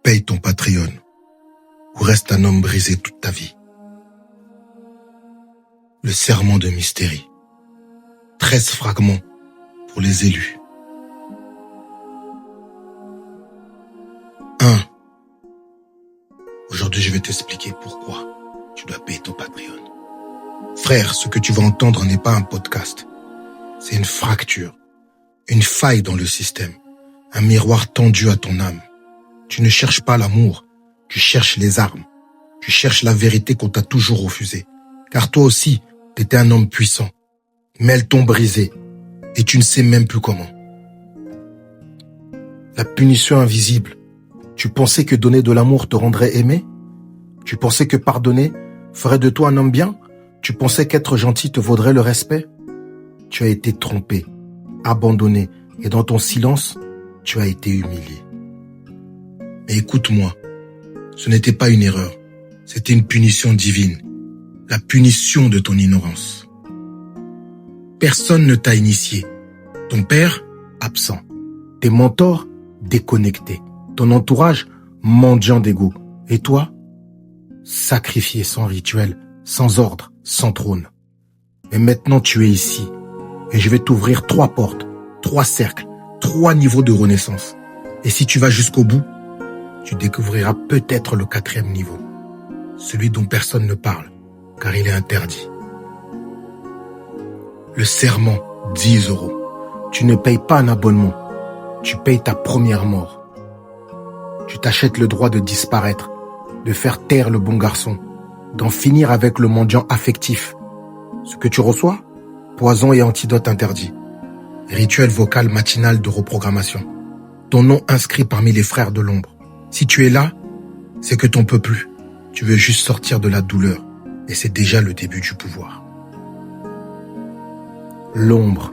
paye ton Patreon ou reste un homme brisé toute ta vie. Le serment de Mystérie. 13 fragments pour les élus. 1. Aujourd'hui, je vais t'expliquer pourquoi tu dois payer ton Patreon. Frère, ce que tu vas entendre n'est pas un podcast. C'est une fracture, une faille dans le système, un miroir tendu à ton âme. Tu ne cherches pas l'amour, tu cherches les armes. Tu cherches la vérité qu'on t'a toujours refusée. Car toi aussi, t'étais un homme puissant. Mais elles t'ont brisé et tu ne sais même plus comment. La punition invisible. Tu pensais que donner de l'amour te rendrait aimé? Tu pensais que pardonner ferait de toi un homme bien? Tu pensais qu'être gentil te vaudrait le respect? Tu as été trompé, abandonné, et dans ton silence, tu as été humilié. Mais écoute-moi, ce n'était pas une erreur, c'était une punition divine, la punition de ton ignorance. Personne ne t'a initié. Ton père, absent. Tes mentors, déconnectés. Ton entourage, mendiant d'ego. Et toi, sacrifié sans rituel, sans ordre, sans trône. Mais maintenant tu es ici, et je vais t'ouvrir 3 portes, 3 cercles, 3 niveaux de renaissance. Et si tu vas jusqu'au bout, tu découvriras peut-être le 4e niveau, celui dont personne ne parle, car il est interdit. Le serment, 10 €. Tu ne payes pas un abonnement, tu payes ta première mort. Tu t'achètes le droit de disparaître, de faire taire le bon garçon, d'en finir avec le mendiant affectif. Ce que tu reçois, poison et antidote interdit. Rituel vocal matinal de reprogrammation. Ton nom inscrit parmi les frères de l'ombre. Si tu es là, c'est que t'en peux plus. Tu veux juste sortir de la douleur. Et c'est déjà le début du pouvoir. L'ombre,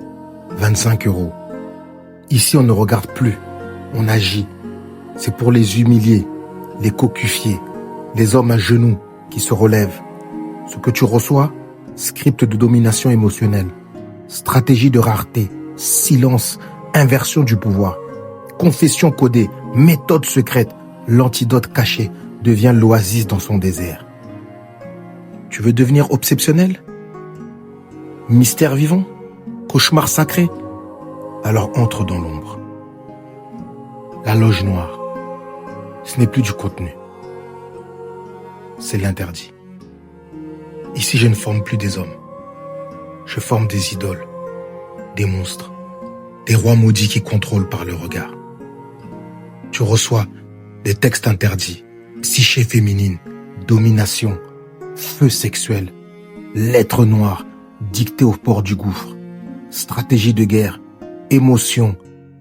25 €. Ici, on ne regarde plus. On agit. C'est pour les humiliés, les cocufiés, les hommes à genoux qui se relèvent. Ce que tu reçois, script de domination émotionnelle, stratégie de rareté, silence, inversion du pouvoir, confession codée, méthode secrète, l'antidote caché devient l'oasis dans son désert. Tu veux devenir obsessionnel? Mystère vivant? Cauchemar sacré? Alors entre dans l'ombre. La loge noire. Ce n'est plus du contenu. C'est l'interdit. Ici, je ne forme plus des hommes. Je forme des idoles, des monstres, des rois maudits qui contrôlent par le regard. Tu reçois des textes interdits, psyché féminine, domination, feu sexuel, lettres noires dictées au port du gouffre, stratégie de guerre, émotions,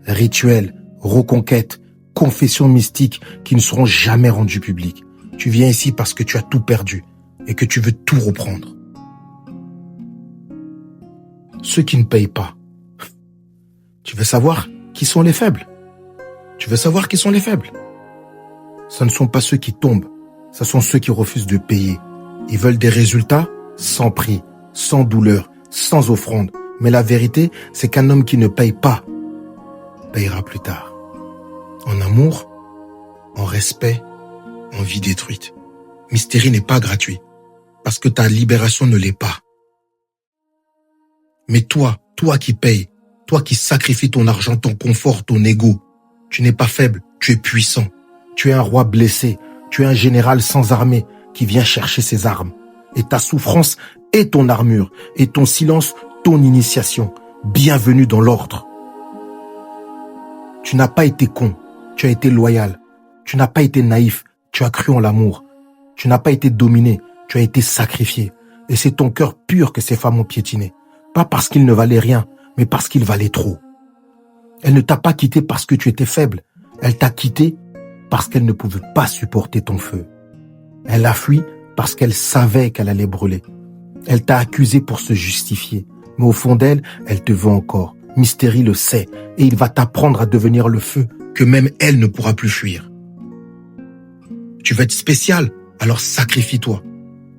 rituels, reconquêtes, confessions mystiques qui ne seront jamais rendues publiques. Tu viens ici parce que tu as tout perdu et que tu veux tout reprendre. Ceux qui ne payent pas. Tu veux savoir qui sont les faibles? Tu veux savoir qui sont les faibles? Ce ne sont pas ceux qui tombent, ce sont ceux qui refusent de payer. Ils veulent des résultats sans prix, sans douleur, sans offrande. Mais la vérité, c'est qu'un homme qui ne paye pas payera plus tard. En amour, en respect, en vie détruite. Mystérie n'est pas gratuit, parce que ta libération ne l'est pas. Mais toi qui payes, toi qui sacrifies ton argent, ton confort, ton ego, tu n'es pas faible, tu es puissant. Tu es un roi blessé, tu es un général sans armée qui vient chercher ses armes. Et ta souffrance est ton armure, et ton silence, ton initiation. Bienvenue dans l'ordre. Tu n'as pas été con, tu as été loyal. Tu n'as pas été naïf, tu as cru en l'amour. Tu n'as pas été dominé, tu as été sacrifié. Et c'est ton cœur pur que ces femmes ont piétiné. Pas parce qu'il ne valait rien, mais parce qu'il valait trop. Elle ne t'a pas quitté parce que tu étais faible. Elle t'a quitté parce qu'elle ne pouvait pas supporter ton feu. Elle a fui parce qu'elle savait qu'elle allait brûler. Elle t'a accusé pour se justifier. Mais au fond d'elle, elle te veut encore. Mystérie le sait et il va t'apprendre à devenir le feu que même elle ne pourra plus fuir. Tu veux être spécial, alors sacrifie-toi.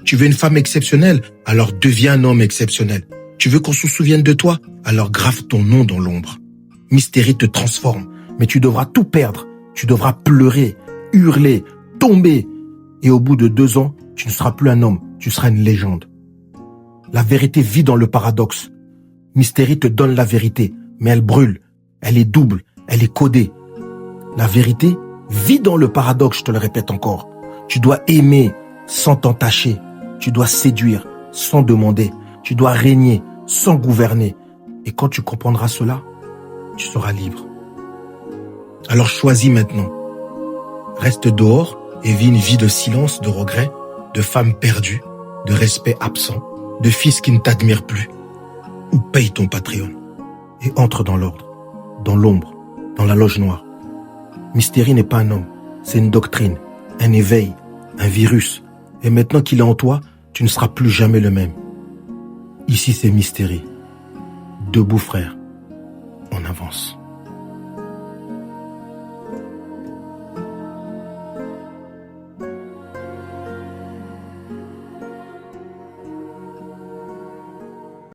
Tu veux une femme exceptionnelle, alors deviens un homme exceptionnel. Tu veux qu'on se souvienne de toi, alors grave ton nom dans l'ombre. Mystérie te transforme, mais tu devras tout perdre. Tu devras pleurer, hurler, tomber. Et au bout de 2 ans, tu ne seras plus un homme, tu seras une légende. La vérité vit dans le paradoxe. Mystery te donne la vérité, mais elle brûle, elle est double, elle est codée. La vérité vit dans le paradoxe, je te le répète encore. Tu dois aimer sans t'entacher. Tu dois séduire sans demander. Tu dois régner sans gouverner. Et quand tu comprendras cela, tu seras libre. Alors choisis maintenant. Reste dehors et vis une vie de silence, de regret, de femme perdue, de respect absent, de fils qui ne t'admirent plus. Ou paye ton Patreon et entre dans l'ordre, dans l'ombre, dans la loge noire. Mystery n'est pas un homme, c'est une doctrine, un éveil, un virus. Et maintenant qu'il est en toi, tu ne seras plus jamais le même. Ici c'est Mystery. Debout frère, on avance.